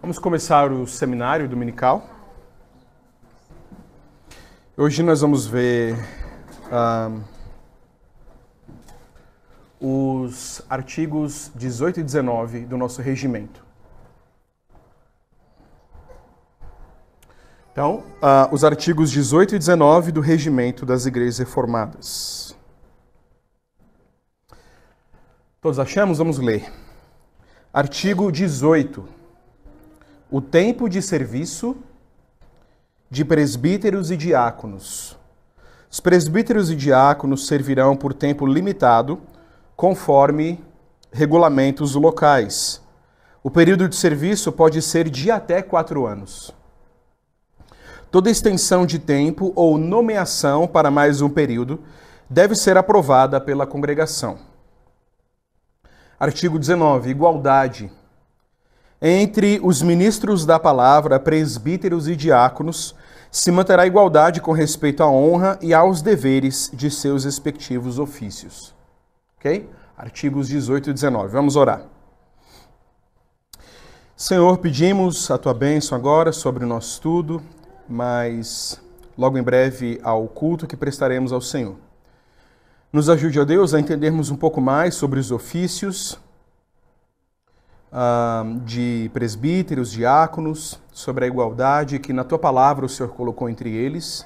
Vamos começar o seminário dominical. Hoje nós vamos ver os artigos 18 e 19 do nosso regimento. Então, os artigos 18 e 19 do regimento das igrejas reformadas. Todos achamos? Vamos ler. Artigo 18. O tempo de serviço de presbíteros e diáconos. Os presbíteros e diáconos servirão por tempo limitado, conforme regulamentos locais. O período de serviço pode ser de até 4 anos. Toda extensão de tempo ou nomeação para mais um período deve ser aprovada pela congregação. Artigo 19. Igualdade. Entre os ministros da palavra, presbíteros e diáconos, se manterá igualdade com respeito à honra e aos deveres de seus respectivos ofícios. Ok? Artigos 18 e 19. Vamos orar. Senhor, pedimos a tua bênção agora sobre o nosso estudo, mas logo em breve ao culto que prestaremos ao Senhor. Nos ajude, ó Deus, a entendermos um pouco mais sobre os ofícios de presbíteros, diáconos, sobre a igualdade que na tua palavra o Senhor colocou entre eles,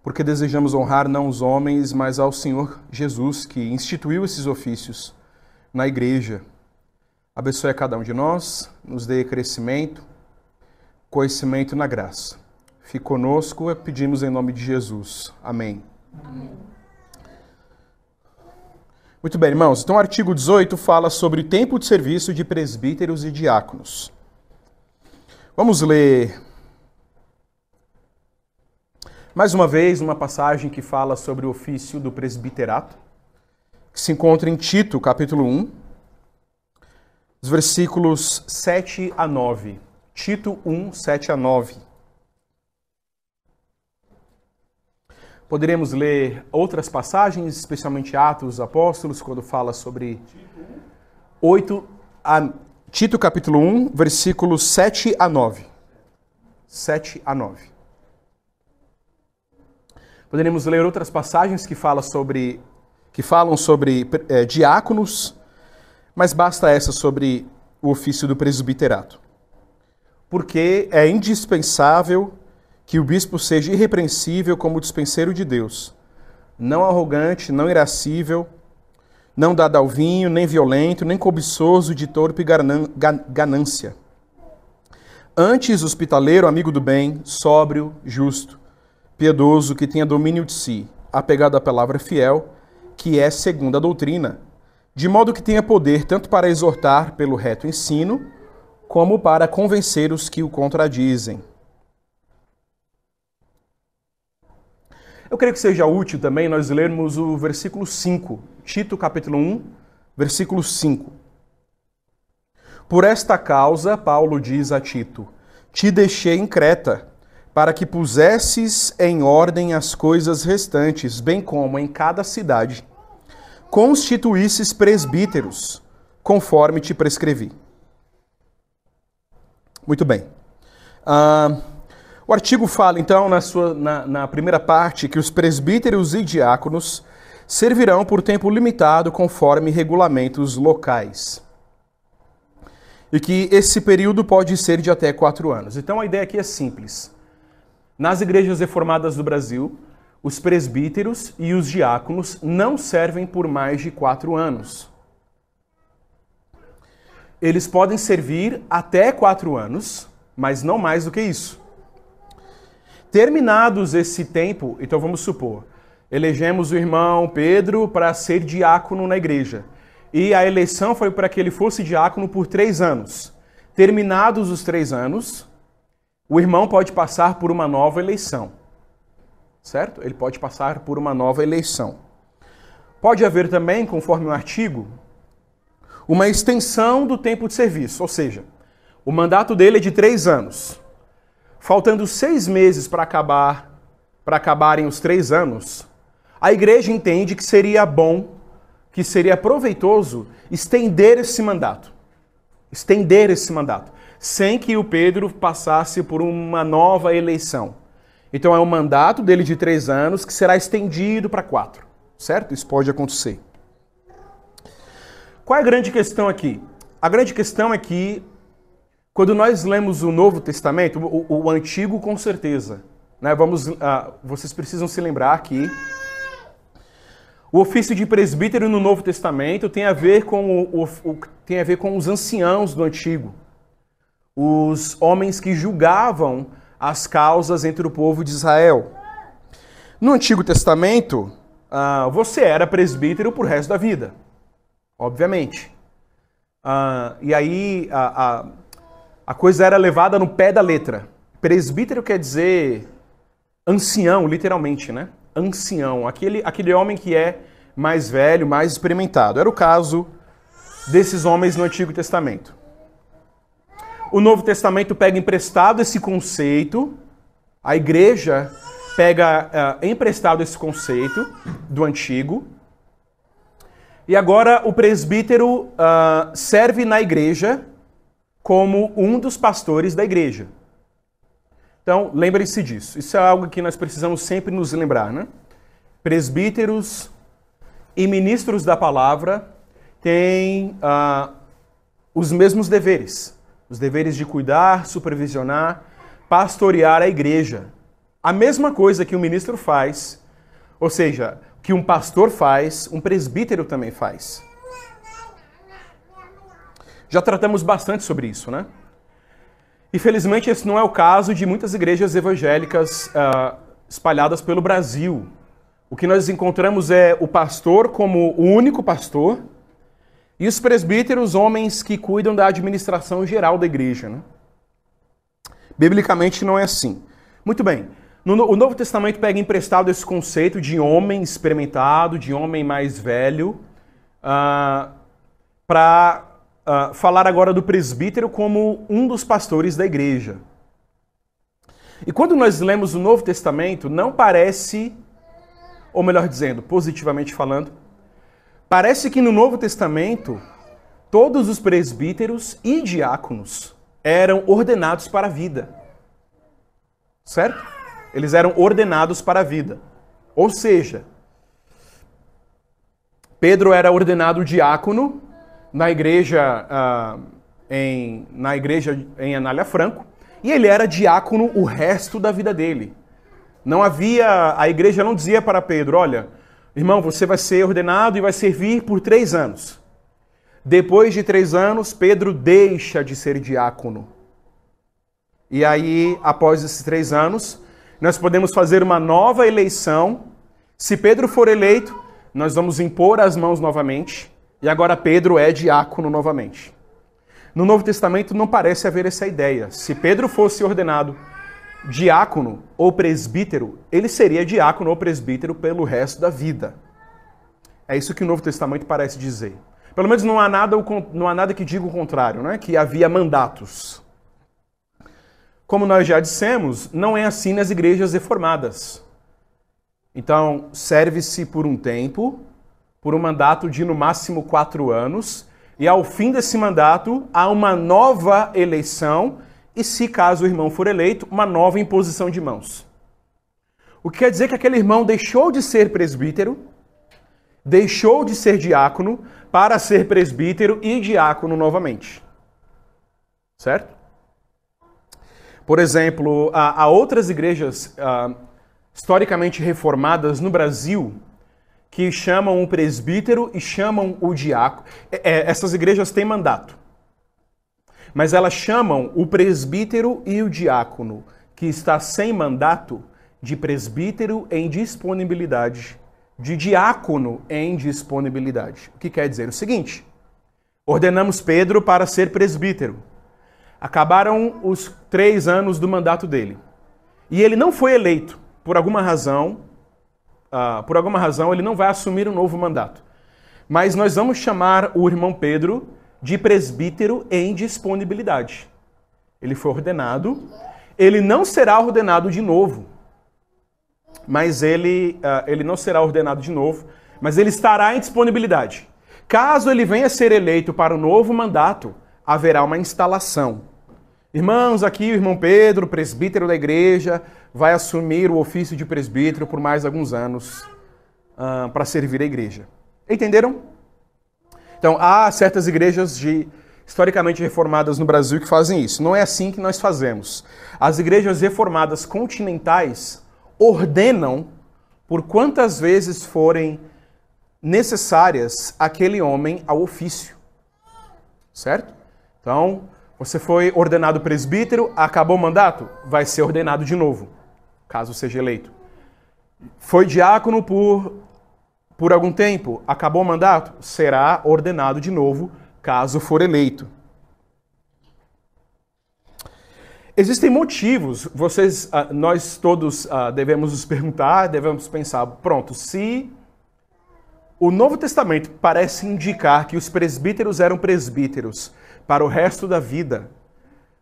porque desejamos honrar não os homens, mas ao Senhor Jesus, que instituiu esses ofícios na igreja. Abençoe a cada um de nós, nos dê crescimento, conhecimento na graça. Fique conosco, pedimos em nome de Jesus. Amém. Amém. Muito bem, irmãos. Então, o artigo 18 fala sobre o tempo de serviço de presbíteros e diáconos. Vamos ler mais uma vez uma passagem que fala sobre o ofício do presbiterato, que se encontra em Tito, capítulo 1, os versículos 7 a 9. Tito 1, 7 a 9. Poderemos ler outras passagens, especialmente Atos dos Apóstolos, quando fala sobre Tito capítulo 1, versículos 7 a 9. 7 a 9. Poderemos ler outras passagens que falam sobre diáconos, mas basta essa sobre o ofício do presbiterato. Porque é indispensável que o bispo seja irrepreensível como dispenseiro de Deus, não arrogante, não irascível, não dado ao vinho, nem violento, nem cobiçoso de torpe ganância. Antes, hospitaleiro, amigo do bem, sóbrio, justo, piedoso, que tenha domínio de si, apegado à palavra fiel, que é segundo a doutrina, de modo que tenha poder tanto para exortar pelo reto ensino, como para convencer os que o contradizem. Eu creio que seja útil também nós lermos o versículo 5, Tito capítulo 1, versículo 5. Por esta causa, Paulo diz a Tito, te deixei em Creta, para que pusesses em ordem as coisas restantes, bem como em cada cidade, constituísses presbíteros, conforme te prescrevi. Muito bem. O artigo fala, então, na primeira parte, que os presbíteros e diáconos servirão por tempo limitado conforme regulamentos locais. E que esse período pode ser de até 4 anos. Então, a ideia aqui é simples. Nas igrejas reformadas do Brasil, os presbíteros e os diáconos não servem por mais de 4 anos. Eles podem servir até 4 anos, mas não mais do que isso. Terminados esse tempo, então vamos supor, elegemos o irmão Pedro para ser diácono na igreja. E a eleição foi para que ele fosse diácono por 3 anos. Terminados os 3 anos, o irmão pode passar por uma nova eleição. Certo? Ele pode passar por uma nova eleição. Pode haver também, conforme o artigo, uma extensão do tempo de serviço. Ou seja, o mandato dele é de 3 anos. Faltando 6 meses para acabarem os 3 anos, a igreja entende que seria bom, que seria proveitoso estender esse mandato. sem que o Pedro passasse por uma nova eleição. Então é um mandato dele de 3 anos que será estendido para 4, certo? Isso pode acontecer. Qual é a grande questão aqui? A grande questão é que, quando nós lemos o Novo Testamento, o Antigo com certeza, né? Vocês precisam se lembrar que o ofício de presbítero no Novo Testamento tem a ver com os anciãos do Antigo, os homens que julgavam as causas entre o povo de Israel. No Antigo Testamento, você era presbítero por resto da vida, obviamente. E aí a coisa era levada no pé da letra. Presbítero quer dizer ancião, literalmente, né? Ancião, aquele homem que é mais velho, mais experimentado. Era o caso desses homens no Antigo Testamento. O Novo Testamento pega emprestado esse conceito, a igreja pega emprestado esse conceito do Antigo, e agora o presbítero serve na igreja como um dos pastores da igreja. Então, lembrem-se disso. Isso é algo que nós precisamos sempre nos lembrar, né? Presbíteros e ministros da palavra têm os mesmos deveres. Os deveres de cuidar, supervisionar, pastorear a igreja. A mesma coisa que o ministro faz, ou seja, que um pastor faz, um presbítero também faz. Já tratamos bastante sobre isso, né? Infelizmente, esse não é o caso de muitas igrejas evangélicas espalhadas pelo Brasil. O que nós encontramos é o pastor como o único pastor e os presbíteros, homens que cuidam da administração geral da igreja, né? Biblicamente não é assim. Muito bem. O Novo Testamento pega emprestado esse conceito de homem experimentado, de homem mais velho, para falar agora do presbítero como um dos pastores da igreja. E quando nós lemos o Novo Testamento, não parece, ou melhor dizendo, positivamente falando, parece que no Novo Testamento todos os presbíteros e diáconos eram ordenados para a vida. Certo? Eles eram ordenados para a vida. Ou seja, Pedro era ordenado diácono na igreja em Anália Franco, e ele era diácono o resto da vida dele. A igreja não dizia para Pedro, olha, irmão, você vai ser ordenado e vai servir por 3 anos. Depois de 3 anos, Pedro deixa de ser diácono. E aí, após esses 3 anos, nós podemos fazer uma nova eleição. Se Pedro for eleito, nós vamos impor as mãos novamente. E agora Pedro é diácono novamente. No Novo Testamento não parece haver essa ideia. Se Pedro fosse ordenado diácono ou presbítero, ele seria diácono ou presbítero pelo resto da vida. É isso que o Novo Testamento parece dizer. Pelo menos não há nada que diga o contrário, né? Que havia mandatos. Como nós já dissemos, não é assim nas igrejas reformadas. Então, serve-se por um tempo, por um mandato de no máximo 4 anos, e ao fim desse mandato há uma nova eleição, e se caso o irmão for eleito, uma nova imposição de mãos. O que quer dizer que aquele irmão deixou de ser presbítero, deixou de ser diácono, para ser presbítero e diácono novamente. Certo? Por exemplo, há outras igrejas historicamente reformadas no Brasil que chamam o presbítero e chamam o diácono. Essas igrejas têm mandato. Mas elas chamam o presbítero e o diácono, que está sem mandato, de presbítero em disponibilidade, de diácono em disponibilidade. O que quer dizer o seguinte: ordenamos Pedro para ser presbítero. Acabaram os 3 anos do mandato dele. E ele não foi eleito. Por alguma razão ele não vai assumir um novo mandato. Mas nós vamos chamar o irmão Pedro de presbítero em disponibilidade. Ele foi ordenado. Ele não será ordenado de novo. Mas ele não será ordenado de novo. Mas ele estará em disponibilidade. Caso ele venha a ser eleito para o novo mandato, haverá uma instalação. Irmãos, aqui o irmão Pedro, presbítero da igreja, vai assumir o ofício de presbítero por mais alguns anos para servir a igreja. Entenderam? Então, há certas igrejas historicamente reformadas no Brasil que fazem isso. Não é assim que nós fazemos. As igrejas reformadas continentais ordenam por quantas vezes forem necessárias aquele homem ao ofício. Certo? Então, você foi ordenado presbítero, acabou o mandato? Vai ser ordenado de novo, caso seja eleito. Foi diácono por algum tempo, acabou o mandato? Será ordenado de novo, caso for eleito. Existem motivos, nós todos devemos nos perguntar, devemos pensar, pronto, se o Novo Testamento parece indicar que os presbíteros eram presbíteros para o resto da vida,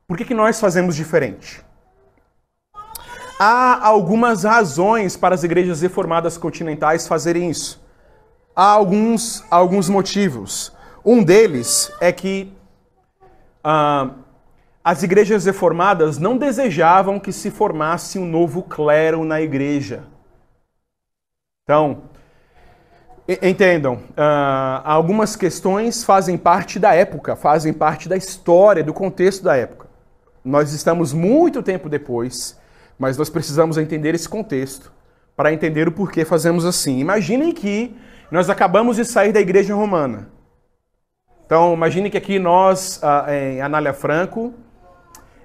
por que nós fazemos diferente? Há algumas razões para as igrejas reformadas continentais fazerem isso. Há alguns motivos. Um deles é que as igrejas reformadas não desejavam que se formasse um novo clero na igreja. Então, entendam, algumas questões fazem parte da época, fazem parte da história, do contexto da época. Nós estamos muito tempo depois, mas nós precisamos entender esse contexto para entender o porquê fazemos assim. Imaginem que nós acabamos de sair da igreja romana. Então, imagine que aqui nós, em Anália Franco,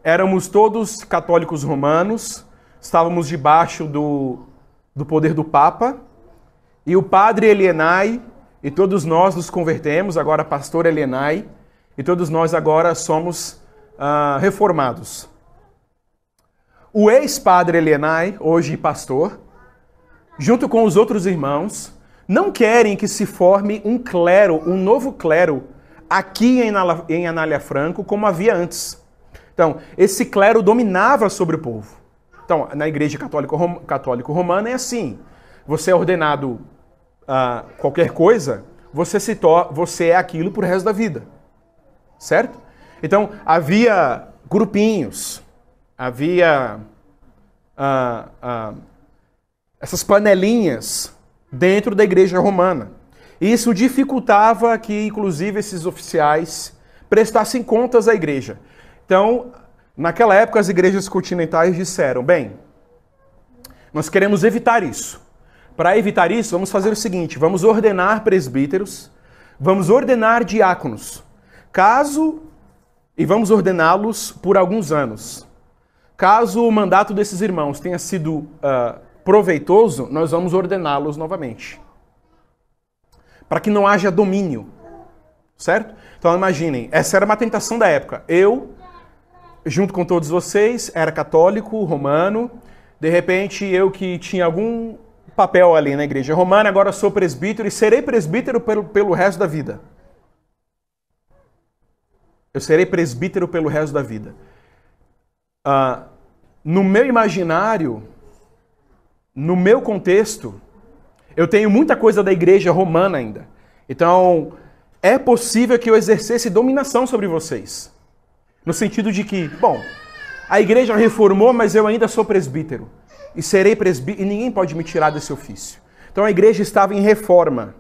éramos todos católicos romanos, estávamos debaixo do poder do Papa, e o padre Elienay, e todos nós nos convertemos, agora pastor Elienay, e todos nós agora somos reformados. O ex-padre Elienay, hoje pastor, junto com os outros irmãos, não querem que se forme um clero, um novo clero, aqui em Anália Franco, como havia antes. Então, esse clero dominava sobre o povo. Então, na igreja católico-romana é assim. Você é ordenado qualquer coisa, você é aquilo pro resto da vida. Certo? Então, havia grupinhos, havia essas panelinhas dentro da igreja romana. Isso dificultava que, inclusive, esses oficiais prestassem contas à igreja. Então, naquela época, as igrejas continentais disseram, bem, nós queremos evitar isso. Para evitar isso, vamos fazer o seguinte, vamos ordenar presbíteros, vamos ordenar diáconos, e vamos ordená-los por alguns anos. Caso o mandato desses irmãos tenha sido proveitoso, nós vamos ordená-los novamente. Para que não haja domínio. Certo? Então imaginem, essa era uma tentação da época. Eu, junto com todos vocês, era católico, romano. De repente, eu que tinha algum papel ali na igreja romana, agora sou presbítero e serei presbítero pelo resto da vida. Eu serei presbítero pelo resto da vida. No meu imaginário, no meu contexto, eu tenho muita coisa da igreja romana ainda. Então, é possível que eu exercesse dominação sobre vocês. No sentido de que, bom, a igreja reformou, mas eu ainda sou presbítero. E serei presbítero, e ninguém pode me tirar desse ofício. Então a igreja estava em reforma.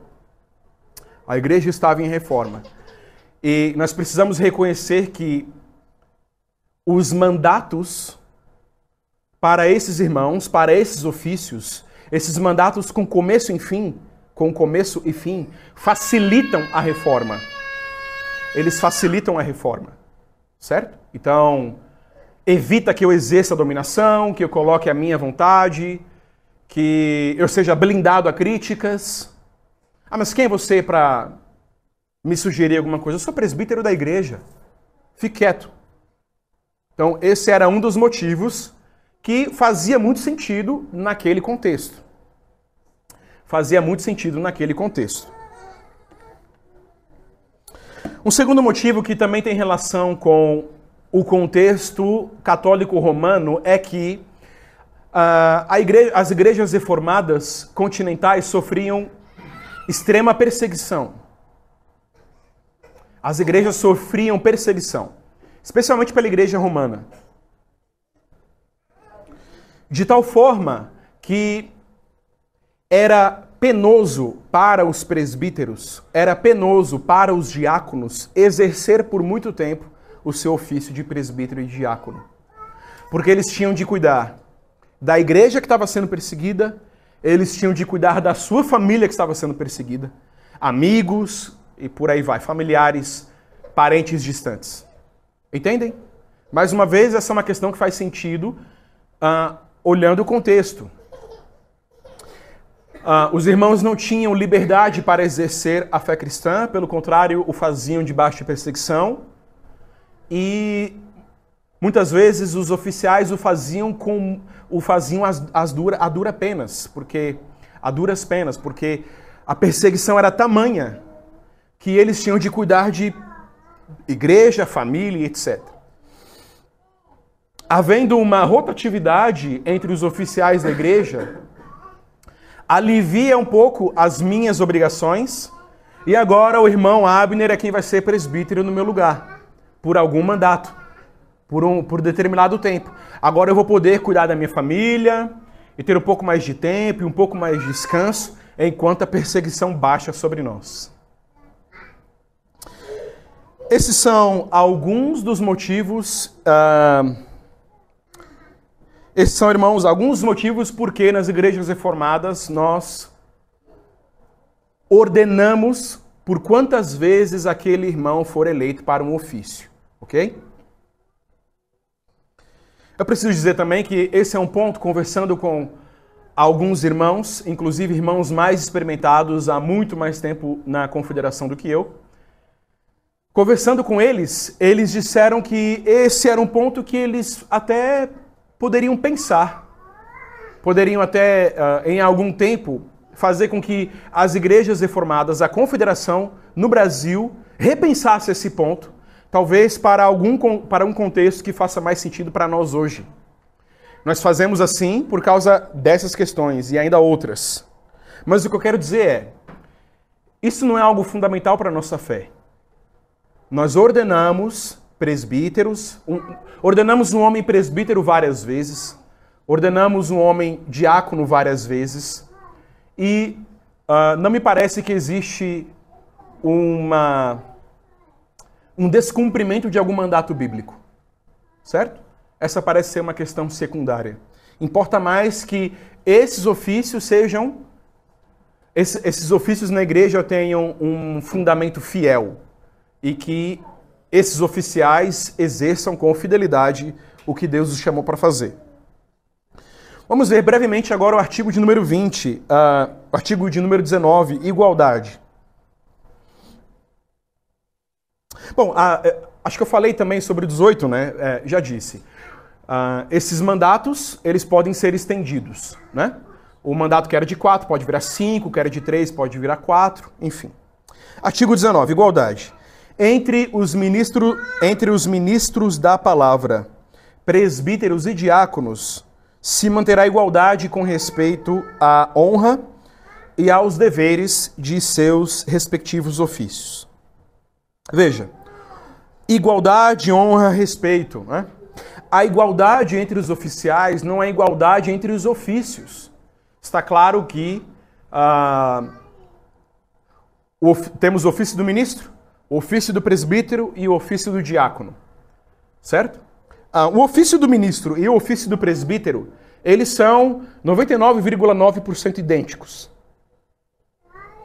A igreja estava em reforma. E nós precisamos reconhecer que os mandatos para esses irmãos, para esses ofícios, esses mandatos com começo e fim, facilitam a reforma. Eles facilitam a reforma. Certo? Então, evita que eu exerça a dominação, que eu coloque a minha vontade, que eu seja blindado a críticas. Mas quem é você para me sugerir alguma coisa? Eu sou presbítero da igreja. Fique quieto. Então, esse era um dos motivos que fazia muito sentido naquele contexto. Fazia muito sentido naquele contexto. Um segundo motivo que também tem relação com o contexto católico romano é que as igrejas reformadas continentais sofriam extrema perseguição. As igrejas sofriam perseguição. especialmente pela igreja romana. De tal forma que era penoso para os presbíteros, era penoso para os diáconos exercer por muito tempo o seu ofício de presbítero e diácono. Porque eles tinham de cuidar da igreja que estava sendo perseguida, eles tinham de cuidar da sua família que estava sendo perseguida, amigos e por aí vai, familiares, parentes distantes. Entendem? Mais uma vez, essa é uma questão que faz sentido olhando o contexto. Os irmãos não tinham liberdade para exercer a fé cristã, pelo contrário, o faziam debaixo de perseguição. E muitas vezes os oficiais o faziam a duras penas, porque a perseguição era tamanha que eles tinham de cuidar de igreja, família, etc. Havendo uma rotatividade entre os oficiais da igreja, alivia um pouco as minhas obrigações, e agora o irmão Abner é quem vai ser presbítero no meu lugar, por algum mandato, por determinado tempo. Agora eu vou poder cuidar da minha família e ter um pouco mais de tempo e um pouco mais de descanso, enquanto a perseguição baixa sobre nós. Esses são alguns dos motivos... Esses são, irmãos, alguns motivos porque nas igrejas reformadas nós ordenamos por quantas vezes aquele irmão for eleito para um ofício, ok? Eu preciso dizer também que esse é um ponto, conversando com alguns irmãos, inclusive irmãos mais experimentados há muito mais tempo na confederação do que eu. Conversando com eles, eles disseram que esse era um ponto que eles até poderiam pensar, poderiam até, em algum tempo, fazer com que as igrejas reformadas, a confederação no Brasil, repensasse esse ponto, talvez para um contexto que faça mais sentido para nós hoje. Nós fazemos assim por causa dessas questões e ainda outras. Mas o que eu quero dizer é, isso não é algo fundamental para a nossa fé. Nós ordenamos presbíteros, ordenamos um homem presbítero várias vezes, ordenamos um homem diácono várias vezes, e não me parece que existe um descumprimento de algum mandato bíblico, certo? Essa parece ser uma questão secundária. Importa mais que esses ofícios esses ofícios na igreja tenham um fundamento fiel e que esses oficiais exerçam com fidelidade o que Deus os chamou para fazer. Vamos ver brevemente agora o artigo de número 20, o artigo de número 19, igualdade. Bom, acho que eu falei também sobre o 18, né? Já disse. Esses mandatos, eles podem ser estendidos, né? O mandato que era de 4 pode virar 5, que era de 3 pode virar 4, enfim. Artigo 19, igualdade. Entre os ministros da palavra, presbíteros e diáconos, se manterá igualdade com respeito à honra e aos deveres de seus respectivos ofícios. Veja, igualdade, honra, respeito, né? A igualdade entre os oficiais não é igualdade entre os ofícios. Está claro que temos o ofício do ministro, o ofício do presbítero e o ofício do diácono, certo? O ofício do ministro e o ofício do presbítero, eles são 99,9% idênticos.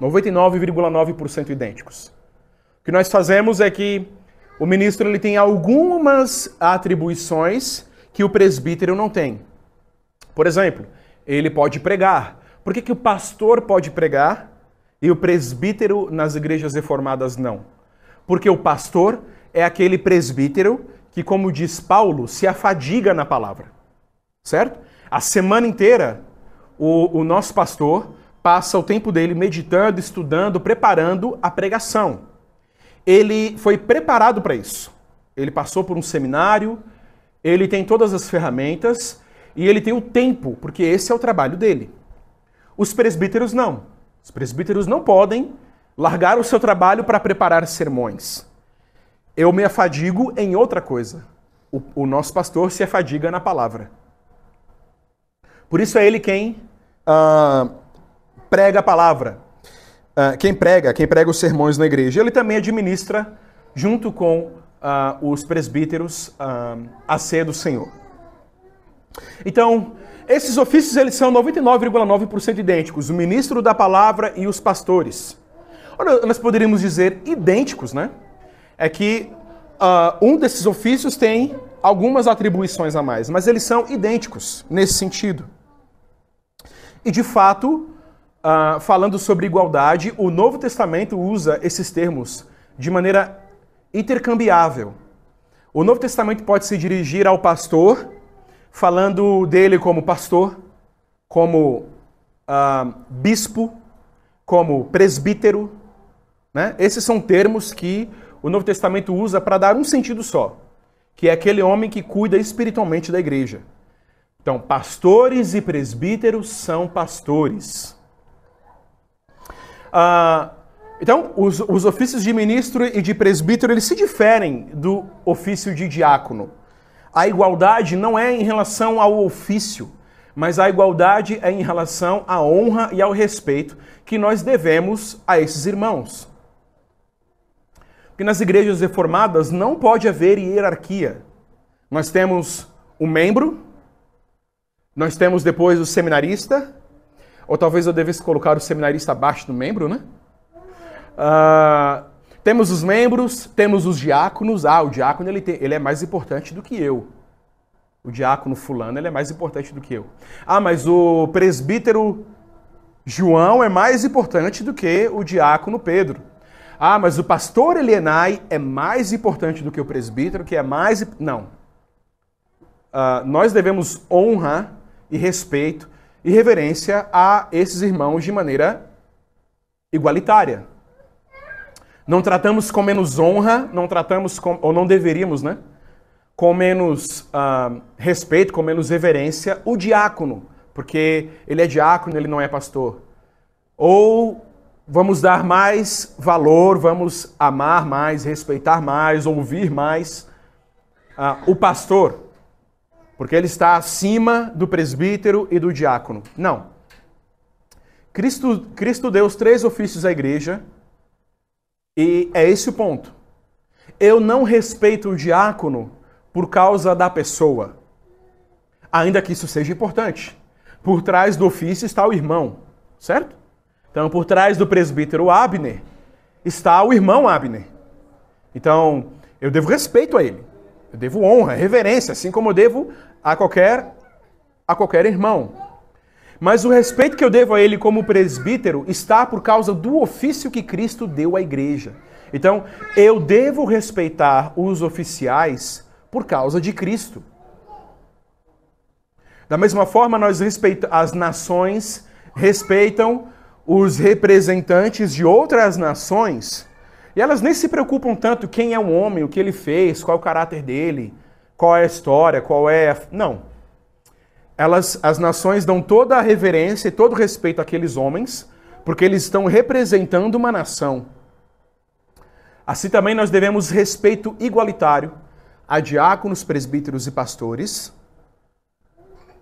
99,9% idênticos. O que nós fazemos é que o ministro ele tem algumas atribuições que o presbítero não tem. Por exemplo, ele pode pregar. Por que o pastor pode pregar e o presbítero nas igrejas reformadas não? Porque o pastor é aquele presbítero que, como diz Paulo, se afadiga na palavra. Certo? A semana inteira, o nosso pastor passa o tempo dele meditando, estudando, preparando a pregação. Ele foi preparado para isso. Ele passou por um seminário, ele tem todas as ferramentas e ele tem o tempo, porque esse é o trabalho dele. Os presbíteros não. Os presbíteros não podem largar o seu trabalho para preparar sermões. eu me afadigo em outra coisa. O nosso pastor se afadiga na palavra. Por isso é ele quem prega a palavra. Quem prega os sermões na igreja. Ele também administra, junto com os presbíteros, a ceia do Senhor. Então, esses ofícios eles são 99,9% idênticos. O ministro da palavra e os pastores. Nós poderíamos dizer idênticos, né? É que um desses ofícios tem algumas atribuições a mais, mas eles são idênticos nesse sentido. E, de fato, falando sobre igualdade, o Novo Testamento usa esses termos de maneira intercambiável. O Novo Testamento pode se dirigir ao pastor, falando dele como pastor, como bispo, como presbítero, né? Esses são termos que o Novo Testamento usa para dar um sentido só, que é aquele homem que cuida espiritualmente da igreja. Então, pastores e presbíteros são pastores. Então, os ofícios de ministro e de presbítero, eles se diferem do ofício de diácono. A igualdade não é em relação ao ofício, mas a igualdade é em relação à honra e ao respeito que nós devemos a esses irmãos. Porque nas igrejas reformadas não pode haver hierarquia. Nós temos o membro, nós temos depois o seminarista, ou talvez eu devesse colocar o seminarista abaixo do membro, né? Temos os membros, temos os diáconos. O diácono ele é mais importante do que eu. O diácono fulano ele é mais importante do que eu. Mas o presbítero João é mais importante do que o diácono Pedro. Mas o pastor Elienay é mais importante do que o presbítero, que é mais... Não. Nós devemos honra e respeito e reverência a esses irmãos de maneira igualitária. Não tratamos com menos honra, não tratamos com, ou não deveríamos, né? Com menos respeito, com menos reverência, o diácono, porque ele é diácono, ele não é pastor. Ou vamos dar mais valor, vamos amar mais, respeitar mais, ouvir mais o pastor, porque ele está acima do presbítero e do diácono. Não. Cristo deu os 3 ofícios à igreja e é esse o ponto. Eu não respeito o diácono por causa da pessoa, ainda que isso seja importante. Por trás do ofício está o irmão, certo? Então, por trás do presbítero Abner está o irmão Abner. Então, eu devo respeito a ele. Eu devo honra, reverência, assim como eu devo a qualquer irmão. Mas o respeito que eu devo a ele como presbítero está por causa do ofício que Cristo deu à igreja. Então, eu devo respeitar os oficiais por causa de Cristo. Da mesma forma, as nações respeitam os representantes de outras nações, e elas nem se preocupam tanto quem é o homem, o que ele fez, qual é o caráter dele, qual é a história, qual é... Não. As nações dão toda a reverência e todo o respeito àqueles homens, porque eles estão representando uma nação. Assim também nós devemos respeito igualitário a diáconos, presbíteros e pastores,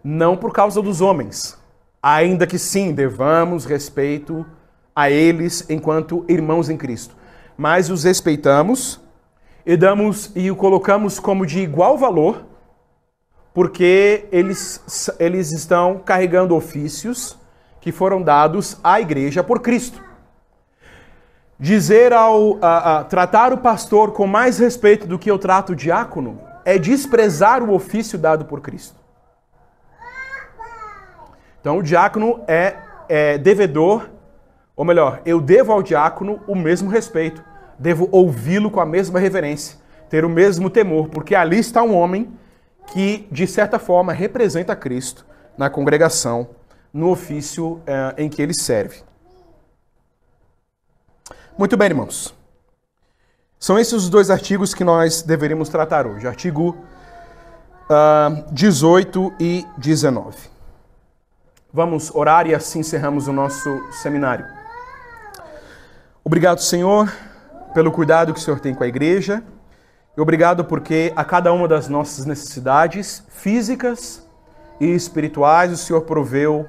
não por causa dos homens, ainda que sim, devamos respeito a eles enquanto irmãos em Cristo. Mas os respeitamos e o colocamos como de igual valor, porque eles estão carregando ofícios que foram dados à igreja por Cristo. Dizer tratar o pastor com mais respeito do que eu trato o diácono é desprezar o ofício dado por Cristo. Então o diácono é devedor, ou melhor, eu devo ao diácono o mesmo respeito, devo ouvi-lo com a mesma reverência, ter o mesmo temor, porque ali está um homem que, de certa forma, representa Cristo na congregação, no ofício em que ele serve. Muito bem, irmãos. São esses os 2 artigos que nós deveríamos tratar hoje, artigo 18 e 19. Vamos orar e assim encerramos o nosso seminário. Obrigado, Senhor, pelo cuidado que o Senhor tem com a igreja. E obrigado porque a cada uma das nossas necessidades físicas e espirituais o Senhor proveu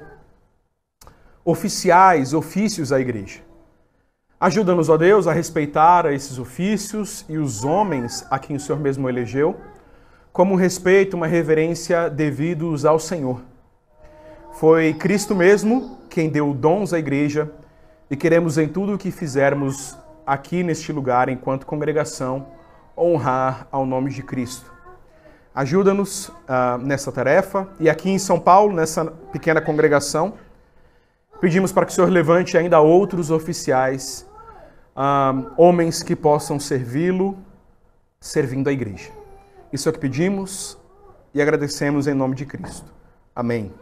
ofícios à igreja. Ajuda-nos, ó Deus, a respeitar esses ofícios e os homens a quem o Senhor mesmo elegeu, como um respeito, uma reverência devidos ao Senhor. Foi Cristo mesmo quem deu dons à igreja e queremos em tudo o que fizermos aqui neste lugar, enquanto congregação, honrar ao nome de Cristo. Ajuda-nos nessa tarefa e aqui em São Paulo, nessa pequena congregação, pedimos para que o Senhor levante ainda outros oficiais, homens que possam servi-lo, servindo a igreja. Isso é o que pedimos e agradecemos em nome de Cristo. Amém.